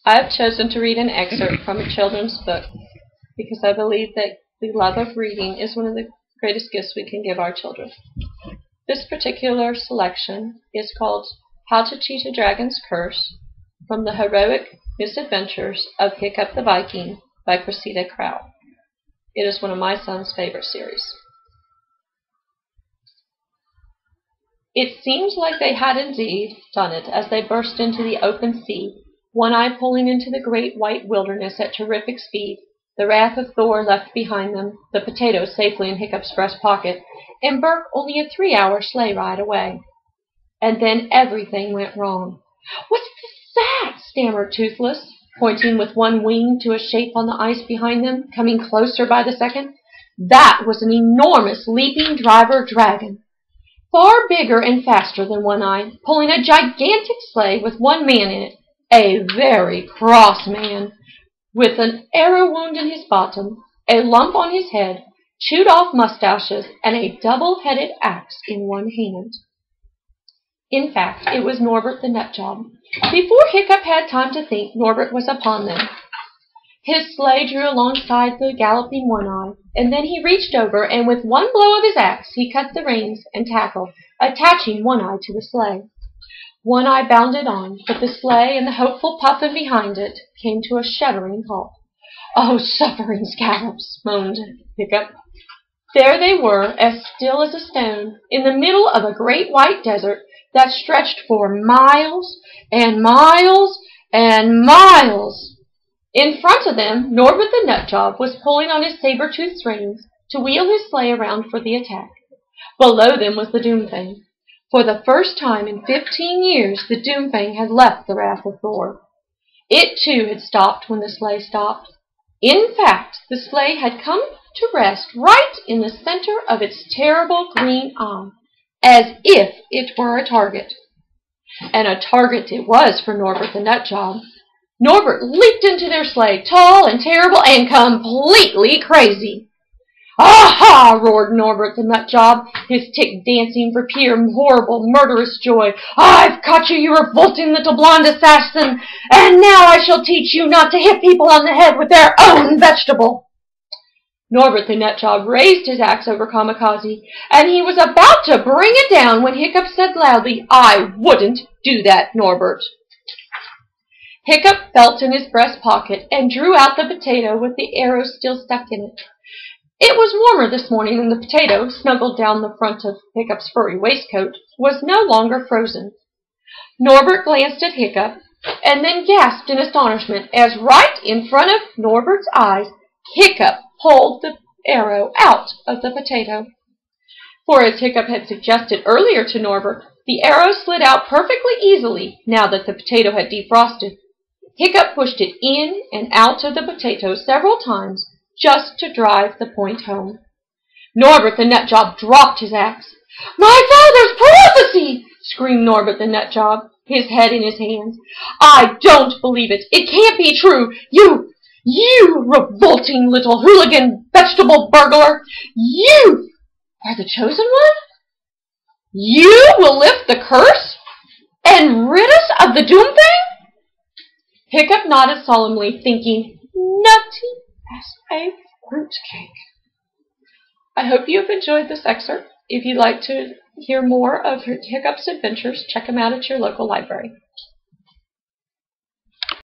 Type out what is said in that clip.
I have chosen to read an excerpt from a children's book because I believe that the love of reading is one of the greatest gifts we can give our children. This particular selection is called How to Cheat a Dragon's Curse from the Heroic Misadventures of Hiccup the Viking by Cressida Crowell. It is one of my son's favorite series. It seemed like they had indeed done it as they burst into the open sea, One Eye pulling into the great white wilderness at terrific speed. The wrath of Thor left behind them, the potatoes safely in Hiccup's breast pocket, and Berk only a 3-hour sleigh ride away. And then everything went wrong. "What's that?" stammered Toothless, pointing with one wing to a shape on the ice behind them, coming closer by the second. That was an enormous leaping driver dragon, far bigger and faster than One Eye, pulling a gigantic sleigh with one man in it, a very cross man, with an arrow wound in his bottom, a lump on his head, chewed-off mustaches, and a double-headed axe in one hand. In fact, it was Norbert the Nutjob. Before Hiccup had time to think, Norbert was upon them. His sleigh drew alongside the galloping One Eye, and then he reached over, and with one blow of his axe he cut the reins and tackle, attaching One Eye to the sleigh. One Eye bounded on, but the sleigh and the hopeful Puffin behind it came to a shuddering halt. "Oh, suffering scallops!" moaned Hiccup. There they were, as still as a stone, in the middle of a great white desert that stretched for miles and miles and miles. In front of them, Norbert the Nutjob was pulling on his saber-toothed reins to wheel his sleigh around for the attack. Below them was the Doomfang. For the first time in 15 years, the Doomfang had left the wrath of Thor. It, too, had stopped when the sleigh stopped. In fact, the sleigh had come to rest right in the center of its terrible green eye, as if it were a target. And a target it was for Norbert the Nutjob. Norbert leaped into their sleigh, tall and terrible and completely crazy. "Aha!" roared Norbert the Nutjob, his tick dancing for pure, horrible, murderous joy. "I've caught you, you revolting little blonde assassin, and now I shall teach you not to hit people on the head with their own vegetable." Norbert the Nutjob raised his axe over Kamikaze, and he was about to bring it down when Hiccup said loudly, "I wouldn't do that, Norbert." Hiccup felt in his breast pocket and drew out the potato with the arrow still stuck in it. It was warmer this morning, and the potato, snuggled down the front of Hiccup's furry waistcoat, was no longer frozen. Norbert glanced at Hiccup, and then gasped in astonishment as right in front of Norbert's eyes, Hiccup pulled the arrow out of the potato. For as Hiccup had suggested earlier to Norbert, the arrow slid out perfectly easily now that the potato had defrosted. Hiccup pushed it in and out of the potato several times, just to drive the point home. Norbert the Nutjob dropped his axe. "My father's prophecy!" screamed Norbert the Nutjob, his head in his hands. "I don't believe it. It can't be true. You revolting little hooligan vegetable burglar. You are the chosen one? You will lift the curse and rid us of the Doomfang?" Hiccup nodded solemnly, thinking, "Nutty as a fruitcake." I hope you have enjoyed this excerpt. If you'd like to hear more of Hiccup's adventures, check them out at your local library.